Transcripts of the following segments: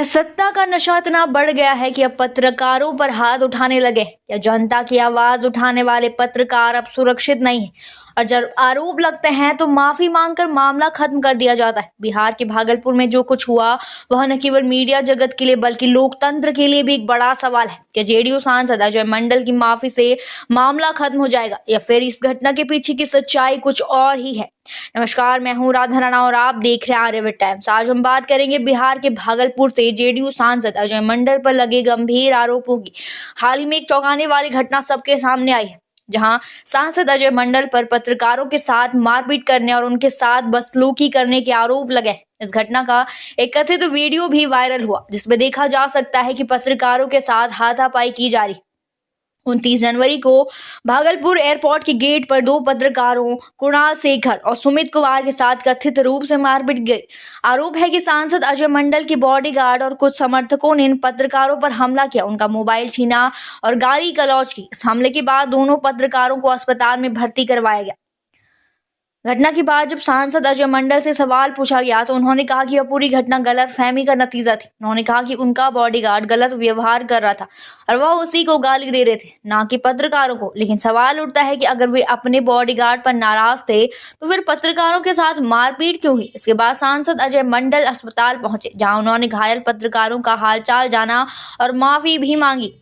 सत्ता का नशा इतना बढ़ गया है कि अब पत्रकारों पर हाथ उठाने लगे। या जनता की आवाज उठाने वाले पत्रकार अब सुरक्षित नहीं है और जब आरोप लगते हैं तो माफी मांगकर मामला खत्म कर दिया जाता है। बिहार के भागलपुर में जो कुछ हुआ वह न केवल मीडिया जगत के लिए बल्कि लोकतंत्र के लिए भी एक बड़ा सवाल है। क्या जेडीयू सांसद अजय मंडल की माफी से मामला खत्म हो जाएगा या फिर इस घटना के पीछे की सच्चाई कुछ और ही है? नमस्कार, मैं हूं राधा राणा और आप देख रहे हैं आर्यभट्ट टाइम्स। आज हम बात करेंगे बिहार के भागलपुर से जेडीयू सांसद अजय मंडल पर लगे गंभीर आरोपों की। हाल ही में एक चौंकाने वाली घटना सबके सामने आई है, जहां सांसद अजय मंडल पर पत्रकारों के साथ मारपीट करने और उनके साथ बदसलूकी करने के आरोप लगे। इस घटना का एक कथित वीडियो भी वायरल हुआ, जिसमें देखा जा सकता है कि पत्रकारों के साथ हाथापाई की जा रही। 29 जनवरी को भागलपुर एयरपोर्ट के गेट पर दो पत्रकारों कुणाल शेखर और सुमित कुमार के साथ कथित रूप से मारपीट गई। आरोप है कि सांसद अजय मंडल के बॉडीगार्ड और कुछ समर्थकों ने इन पत्रकारों पर हमला किया, उनका मोबाइल छीना और गाली गलौज की। इस हमले के बाद दोनों पत्रकारों को अस्पताल में भर्ती करवाया गया। घटना के बाद जब सांसद अजय मंडल से सवाल पूछा गया तो उन्होंने कहा कि यह पूरी घटना गलतफहमी का नतीजा थी। उन्होंने कहा कि उनका बॉडीगार्ड गलत व्यवहार कर रहा था और वह उसी को गाली दे रहे थे, ना कि पत्रकारों को। लेकिन सवाल उठता है कि अगर वे अपने बॉडीगार्ड पर नाराज थे तो फिर पत्रकारों के साथ मारपीट क्यों हुई? इसके बाद सांसद अजय मंडल अस्पताल पहुंचे, जहाँ उन्होंने घायल पत्रकारों का हालचाल जाना और माफी भी मांगी।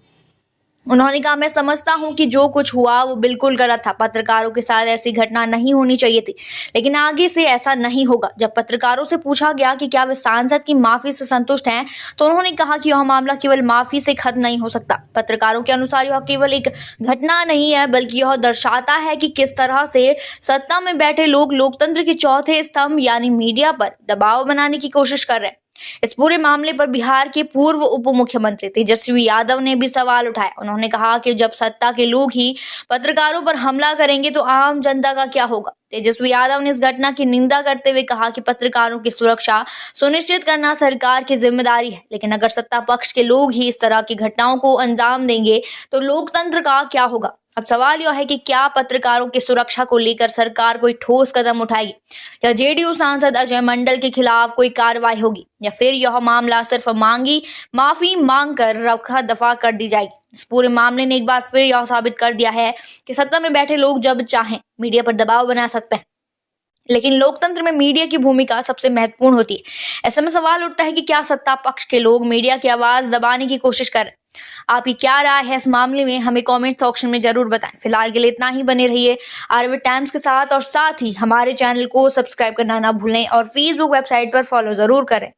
उन्होंने कहा, मैं समझता हूं कि जो कुछ हुआ वो बिल्कुल गलत था। पत्रकारों के साथ ऐसी घटना नहीं होनी चाहिए थी, लेकिन आगे से ऐसा नहीं होगा। जब पत्रकारों से पूछा गया कि क्या वे सांसद की माफी से संतुष्ट हैं, तो उन्होंने कहा कि यह मामला केवल माफी से खत्म नहीं हो सकता। पत्रकारों के अनुसार यह केवल एक घटना नहीं है, बल्कि यह दर्शाता है कि किस तरह से सत्ता में बैठे लोग लोकतंत्र के चौथे स्तंभ यानी मीडिया पर दबाव बनाने की कोशिश कर रहे हैं। इस पूरे मामले पर बिहार के पूर्व उप मुख्यमंत्री तेजस्वी यादव ने भी सवाल उठाया। उन्होंने कहा कि जब सत्ता के लोग ही पत्रकारों पर हमला करेंगे तो आम जनता का क्या होगा? तेजस्वी यादव ने इस घटना की निंदा करते हुए कहा कि पत्रकारों की सुरक्षा सुनिश्चित करना सरकार की जिम्मेदारी है, लेकिन अगर सत्ता पक्ष के लोग ही इस तरह की घटनाओं को अंजाम देंगे तो लोकतंत्र का क्या होगा? अब सवाल यह है कि क्या पत्रकारों की सुरक्षा को लेकर सरकार कोई ठोस कदम उठाएगी या जेडीयू सांसद अजय मंडल के खिलाफ कोई कार्रवाई होगी, या फिर यह मामला सिर्फ माफी मांग कर रफा दफा कर दी जाएगी? इस पूरे मामले ने एक बार फिर यह साबित कर दिया है कि सत्ता में बैठे लोग जब चाहें मीडिया पर दबाव बना सकते हैं, लेकिन लोकतंत्र में मीडिया की भूमिका सबसे महत्वपूर्ण होती है। ऐसे में सवाल उठता है कि क्या सत्ता पक्ष के लोग मीडिया की आवाज दबाने की कोशिश कर रहे हैं? आपकी क्या राय है इस मामले में? हमें कमेंट सेक्शन में जरूर बताएं। फिलहाल के लिए इतना ही। बने रहिए आर्यभट्ट टाइम्स के साथ और साथ ही हमारे चैनल को सब्सक्राइब करना ना भूलें और फेसबुक वेबसाइट पर फॉलो जरूर करें।